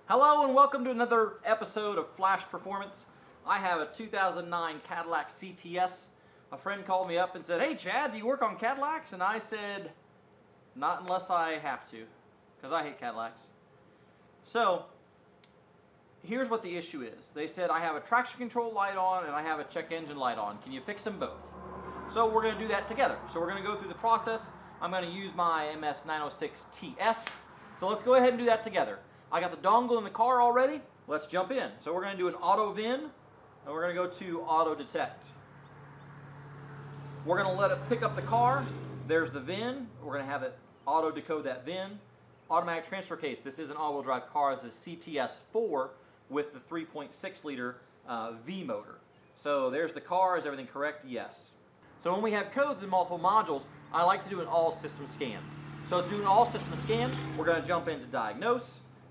Hello and welcome to another episode of Flash Performance. I have a 2009 Cadillac CTS. A friend called me up and said, "Hey Chad, do you work on Cadillacs?" And I said, "Not unless I have to, because I hate Cadillacs." So, here's what the issue is. They said, "I have a traction control light on and I have a check engine light on. Can you fix them both?" So we're going to do that together. So we're going to go through the process. I'm going to use my MS906TS. So let's go ahead and do that together. I got the dongle in the car already. Let's jump in. So we're going to do an auto VIN, and we're going to go to auto detect. We're going to let it pick up the car. There's the VIN. We're going to have it auto decode that VIN. Automatic transfer case. This is an all-wheel drive car. This is CTS 4 with the 3.6 liter V motor. So there's the car. Is everything correct? Yes. So when we have codes in multiple modules, I like to do an all system scan. So to do an all system scan, we're going to jump into diagnose,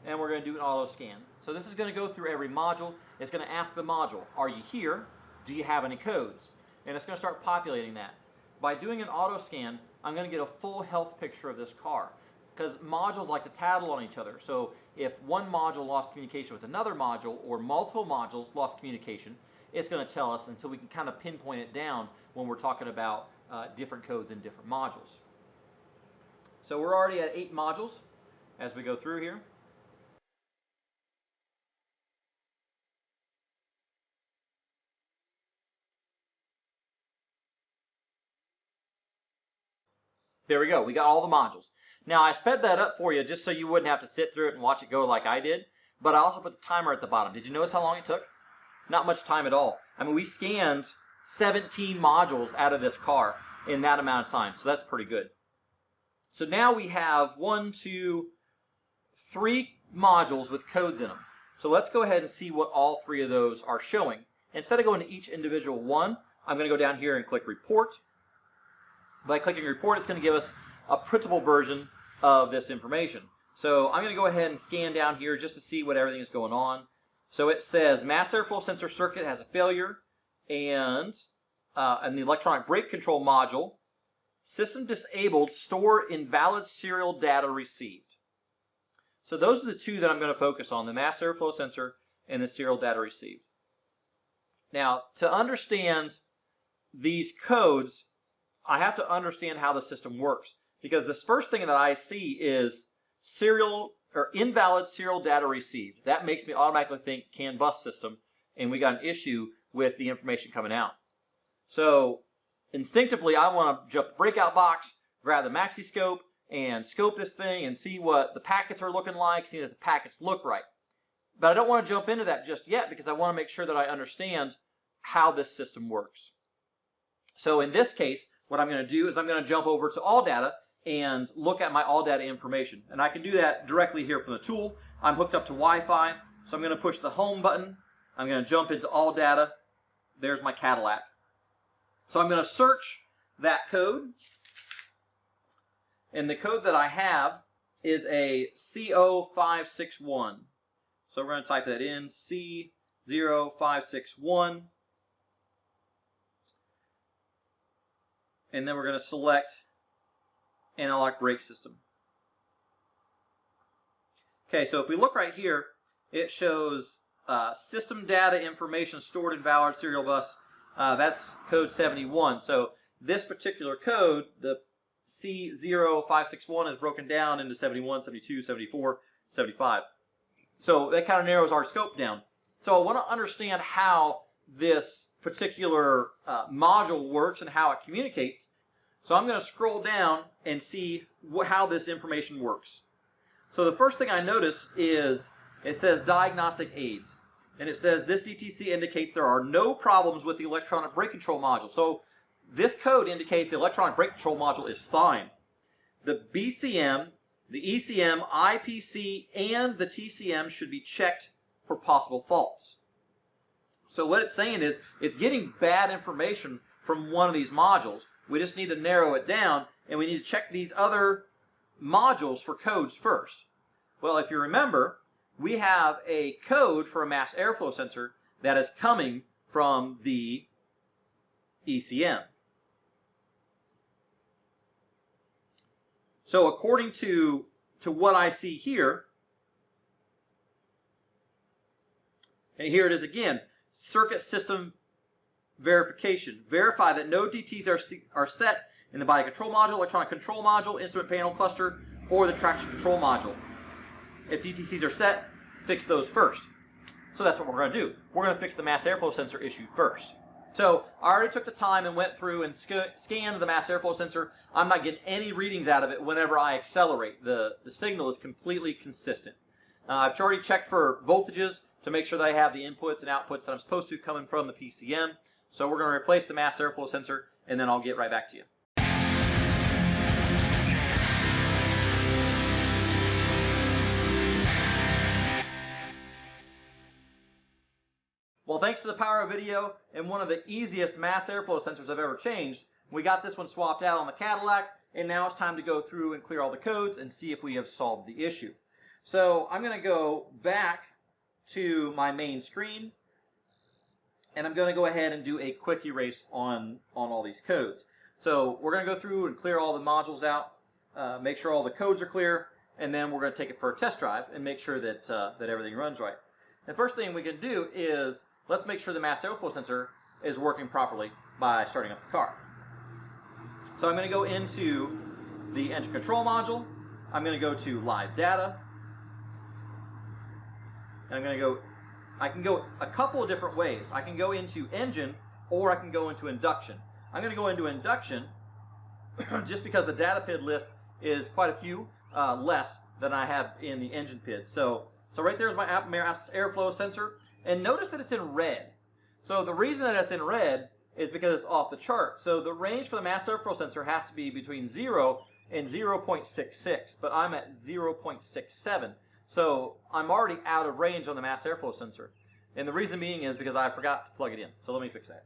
and we're going to do an auto scan. So this is going to go through every module. It's going to ask the module, are you here? Do you have any codes? And it's going to start populating that. By doing an auto scan, I'm going to get a full health picture of this car, because modules like to tattle on each other. So if one module lost communication with another module, or multiple modules lost communication, it's going to tell us, and so we can kind of pinpoint it down when we're talking about different codes in different modules. So we're already at 8 modules as we go through here. There we go. We got all the modules. Now I sped that up for you just so you wouldn't have to sit through it and watch it go like I did, but I also put the timer at the bottom. Did you notice how long it took? Not much time at all. I mean, we scanned 17 modules out of this car in that amount of time, so that's pretty good. So now we have 1, 2, 3 modules with codes in them. So let's go ahead and see what all 3 of those are showing. Instead of going to each individual one, I'm going to go down here and click Report. By clicking Report, it's going to give us a printable version of this information. So I'm going to go ahead and scan down here just to see what everything is going on. So it says mass airflow sensor circuit has a failure, and the electronic brake control module, system disabled, store invalid serial data received. So those are the 2 that I'm going to focus on, the mass airflow sensor and the serial data received. Now, to understand these codes, I have to understand how the system works, because this first thing that I see is serial or invalid serial data received. That makes me automatically think CAN bus system, and we got an issue with the information coming out. So instinctively, I want to jump the breakout box, grab the MaxiScope, and scope this thing and see what the packets are looking like, see that the packets look right. But I don't want to jump into that just yet, because I want to make sure that I understand how this system works. So in this case, what I'm going to do is I'm going to jump over to Alldata and look at my Alldata information. And I can do that directly here from the tool. I'm hooked up to Wi-Fi, so I'm going to push the home button. I'm going to jump into Alldata. There's my Cadillac. So I'm going to search that code. And the code that I have is a C0561. So we're going to type that in, C0561. And then we're going to select analog brake system. Okay, so if we look right here, it shows system data information stored in valid serial bus. That's code 71. So this particular code, the C0561, is broken down into 71, 72, 74, 75. So that kind of narrows our scope down. So I want to understand how this particular module works and how it communicates. So I'm going to scroll down and see how this information works. So the first thing I notice is it says diagnostic aids. And it says this DTC indicates there are no problems with the electronic brake control module. So this code indicates the electronic brake control module is fine. The BCM, the ECM, IPC, and the TCM should be checked for possible faults. So what it's saying is it's getting bad information from one of these modules. We just need to narrow it down, and we need to check these other modules for codes first. Well, if you remember, we have a code for a mass airflow sensor that is coming from the ECM. So according to what I see here, And here it is again, circuit system verification. Verify that no DTs are set in the body control module, electronic control module, instrument panel cluster, or the traction control module. If DTCs are set, fix those first. So that's what we're going to do. We're going to fix the mass airflow sensor issue first. So I already took the time and went through and scanned the mass airflow sensor. I'm not getting any readings out of it whenever I accelerate. The signal is completely consistent. I've already checked for voltages to make sure that I have the inputs and outputs that I'm supposed to coming from the PCM. So we're going to replace the mass airflow sensor, and then I'll get right back to you. Well, thanks to the power of video and one of the easiest mass airflow sensors I've ever changed, we got this one swapped out on the Cadillac, and now it's time to go through and clear all the codes and see if we have solved the issue. So I'm going to go back to my main screen, and I'm going to go ahead and do a quick erase on all these codes. So we're going to go through and clear all the modules out, make sure all the codes are clear, and then we're going to take it for a test drive and make sure that, that everything runs right. The first thing we can do is let's make sure the mass airflow sensor is working properly by starting up the car. So I'm going to go into the engine control module. I'm going to go to live data. And I'm going to go, I can go a couple of different ways. I can go into engine or I can go into induction. I'm going to go into induction just because the data PID list is quite a few less than I have in the engine PID. So right there is my mass airflow sensor. And notice that it's in red. So the reason that it's in red is because it's off the chart. So the range for the mass airflow sensor has to be between 0 and 0.66, but I'm at 0.67. So I'm already out of range on the mass airflow sensor. And the reason being is because I forgot to plug it in. So let me fix that.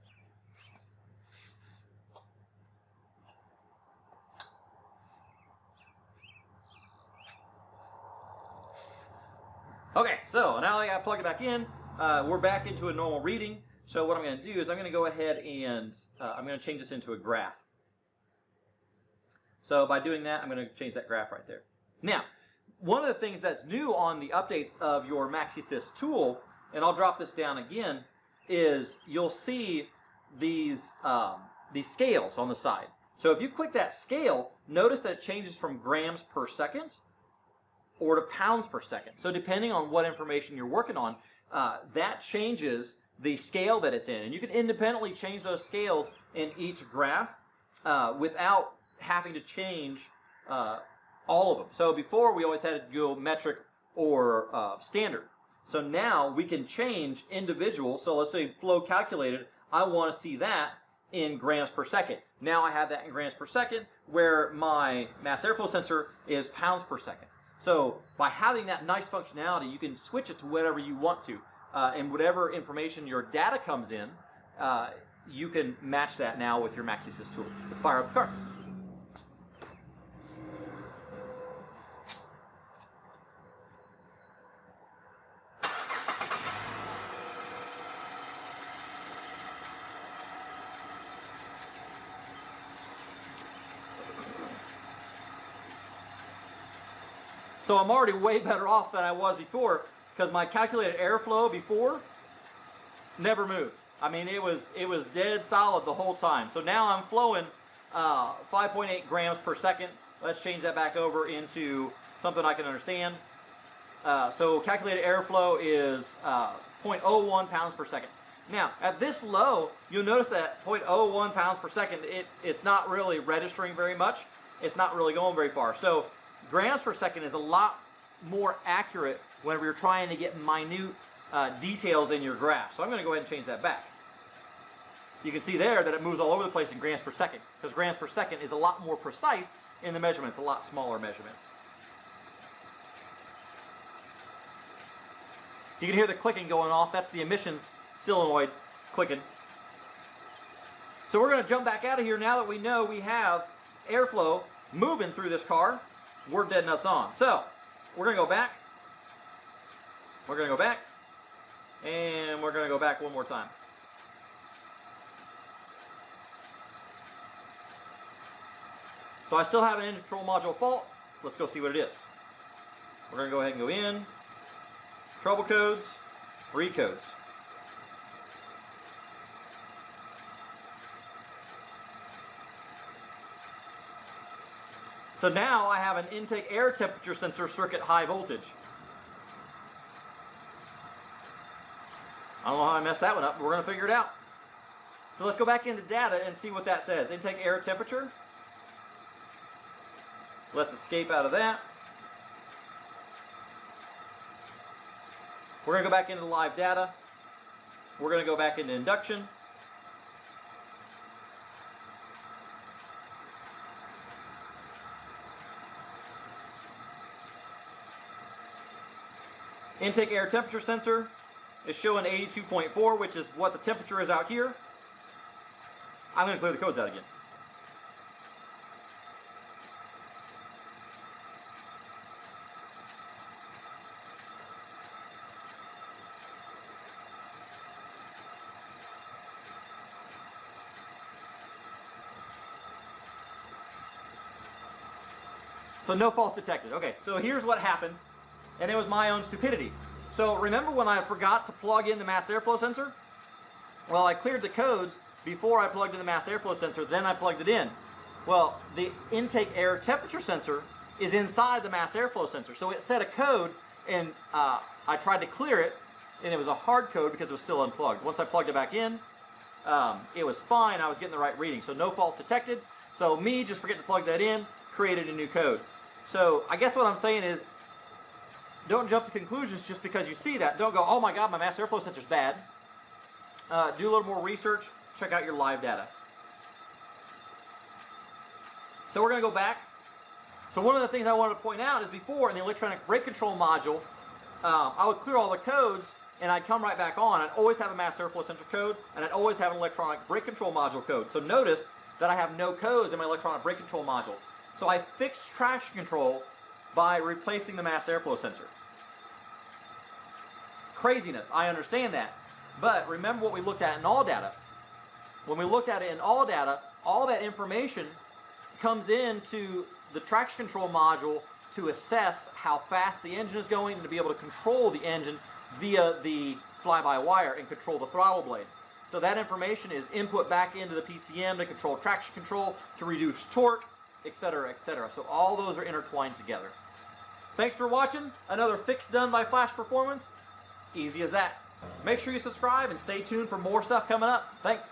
Okay, so now that I got plugged back in, we're back into a normal reading. So what I'm going to do is I'm going to go ahead and I'm going to change this into a graph. So by doing that, I'm going to change that graph right there. Now, one of the things that's new on the updates of your MaxiSys tool, and I'll drop this down again, is you'll see these scales on the side. So if you click that scale, notice that it changes from grams per second or to pounds per second. So depending on what information you're working on, that changes the scale that it's in. And you can independently change those scales in each graph without having to change all of them. So before we always had to go metric or standard. So now we can change individual. So let's say flow calculated, I want to see that in grams per second. Now I have that in grams per second where my mass airflow sensor is pounds per second. So by having that nice functionality, you can switch it to whatever you want to. And whatever information your data comes in, you can match that now with your MaxiSys tool. Let's fire up the car. So I'm already way better off than I was before because my calculated airflow before never moved. I mean, it was dead solid the whole time. So now I'm flowing 5.8 grams per second. Let's change that back over into something I can understand. So calculated airflow is 0.01 pounds per second. Now, at this low, you'll notice that 0.01 pounds per second, it's not really registering very much. It's not really going very far. So grams per second is a lot more accurate whenever you're trying to get minute details in your graph. So I'm going to go ahead and change that back. You can see there that it moves all over the place in grams per second because grams per second is a lot more precise in the measurement. It's a lot smaller measurement. You can hear the clicking going off. That's the emissions solenoid clicking. So we're going to jump back out of here now that we know we have airflow moving through this car. We're dead nuts on. So we're going to go back. We're going to go back. And we're going to go back one more time. So I still have an engine control module fault. Let's go see what it is. We're going to go ahead and go in. Trouble codes. Read codes. So now I have an intake air temperature sensor circuit high voltage. I don't know how I messed that one up, but we're going to figure it out. So let's go back into data and see what that says. Intake air temperature. Let's escape out of that. We're going to go back into live data. We're going to go back into induction. Intake air temperature sensor is showing 82.4, which is what the temperature is out here. I'm going to clear the codes out again. So no faults detected. Okay, so here's what happened, and it was my own stupidity. So remember when I forgot to plug in the mass airflow sensor? Well, I cleared the codes before I plugged in the mass airflow sensor, then I plugged it in. Well, the intake air temperature sensor is inside the mass airflow sensor. So it set a code, and I tried to clear it, and it was a hard code because it was still unplugged. Once I plugged it back in, it was fine. I was getting the right reading. So no faults detected. So me just forgetting to plug that in created a new code. So I guess what I'm saying is, don't jump to conclusions just because you see that. Don't go, oh my God, my mass airflow sensor's bad. Do a little more research. Check out your live data. So we're going to go back. So one of the things I wanted to point out is before in the electronic brake control module, I would clear all the codes and I'd come right back on. I'd always have a mass airflow sensor code and I'd always have an electronic brake control module code. So notice that I have no codes in my electronic brake control module. So I fixed traction control by replacing the mass airflow sensor. Craziness, I understand that. But remember what we looked at in Alldata. When we looked at it in Alldata, all that information comes into the traction control module to assess how fast the engine is going and to be able to control the engine via the fly-by-wire and control the throttle blade. So that information is input back into the PCM to control traction control, to reduce torque, etc., etc. So all those are intertwined together. Thanks for watching. Another fix done by Flash Performance. Easy as that. Make sure you subscribe and stay tuned for more stuff coming up. Thanks.